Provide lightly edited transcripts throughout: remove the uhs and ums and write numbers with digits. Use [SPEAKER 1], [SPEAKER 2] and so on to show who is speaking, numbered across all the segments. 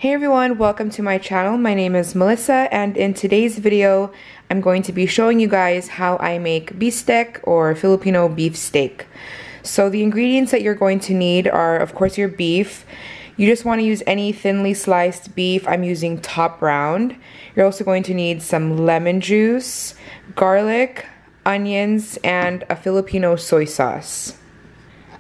[SPEAKER 1] Hey everyone, welcome to my channel. My name is Melissa, and in today's video I'm going to be showing you guys how I make BISTEK or Filipino beef steak. So the ingredients that you're going to need are, of course, your beef. You just want to use any thinly sliced beef. I'm using top round. You're also going to need some lemon juice, garlic, onions, and a Filipino soy sauce.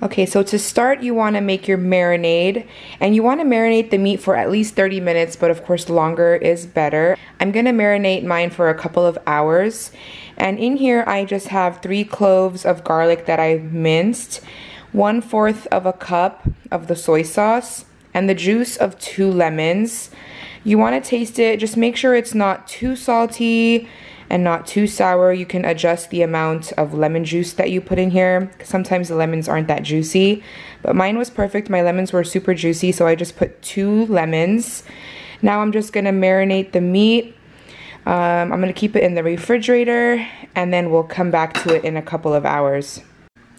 [SPEAKER 1] Okay, so to start, you want to make your marinade, and you want to marinate the meat for at least 30 minutes, but of course longer is better. I'm going to marinate mine for a couple of hours, and in here I just have 3 cloves of garlic that I've minced, 1/4 of a cup of the soy sauce, and the juice of 2 lemons. You want to taste it, just make sure it's not too salty and not too sour. You can adjust the amount of lemon juice that you put in here. Sometimes the lemons aren't that juicy, but mine was perfect. My lemons were super juicy, so I just put 2 lemons. Now I'm just gonna marinate the meat. I'm gonna keep it in the refrigerator, and then we'll come back to it in a couple of hours.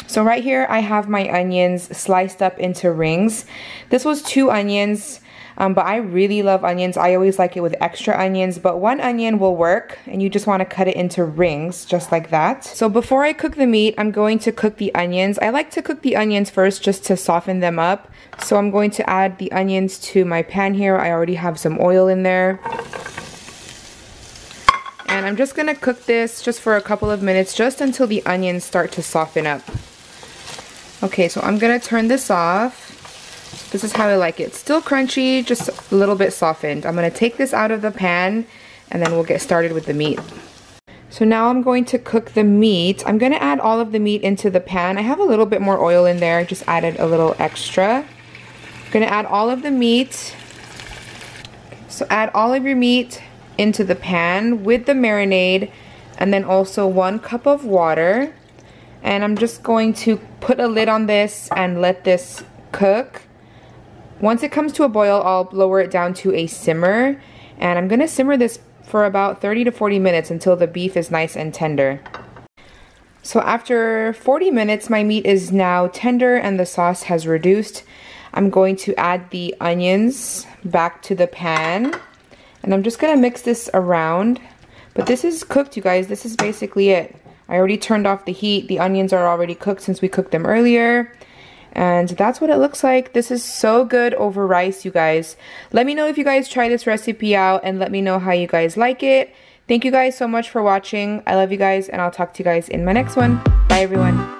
[SPEAKER 1] So right here I have my onions sliced up into rings. This was 2 onions. But I really love onions. I always like it with extra onions, but 1 onion will work, and you just want to cut it into rings just like that. So before I cook the meat, I'm going to cook the onions. I like to cook the onions first just to soften them up. So I'm going to add the onions to my pan here. I already have some oil in there. And I'm just going to cook this just for a couple of minutes, just until the onions start to soften up. Okay, so I'm going to turn this off. This is how I like it. Still crunchy, just a little bit softened. I'm going to take this out of the pan, and then we'll get started with the meat. So now I'm going to cook the meat. I'm going to add all of the meat into the pan. I have a little bit more oil in there. I just added a little extra. I'm going to add all of the meat. So add all of your meat into the pan with the marinade, and then also 1 cup of water. And I'm just going to put a lid on this and let this cook. Once it comes to a boil, I'll lower it down to a simmer, and I'm gonna simmer this for about 30 to 40 minutes until the beef is nice and tender. So after 40 minutes, my meat is now tender and the sauce has reduced. I'm going to add the onions back to the pan, and I'm just gonna mix this around. But this is cooked, you guys. This is basically it. I already turned off the heat. The onions are already cooked since we cooked them earlier. And that's what it looks like. This is so good over rice, you guys. Let me know if you guys try this recipe out, and let me know how you guys like it. Thank you guys so much for watching. I love you guys, and I'll talk to you guys in my next one. Bye, everyone.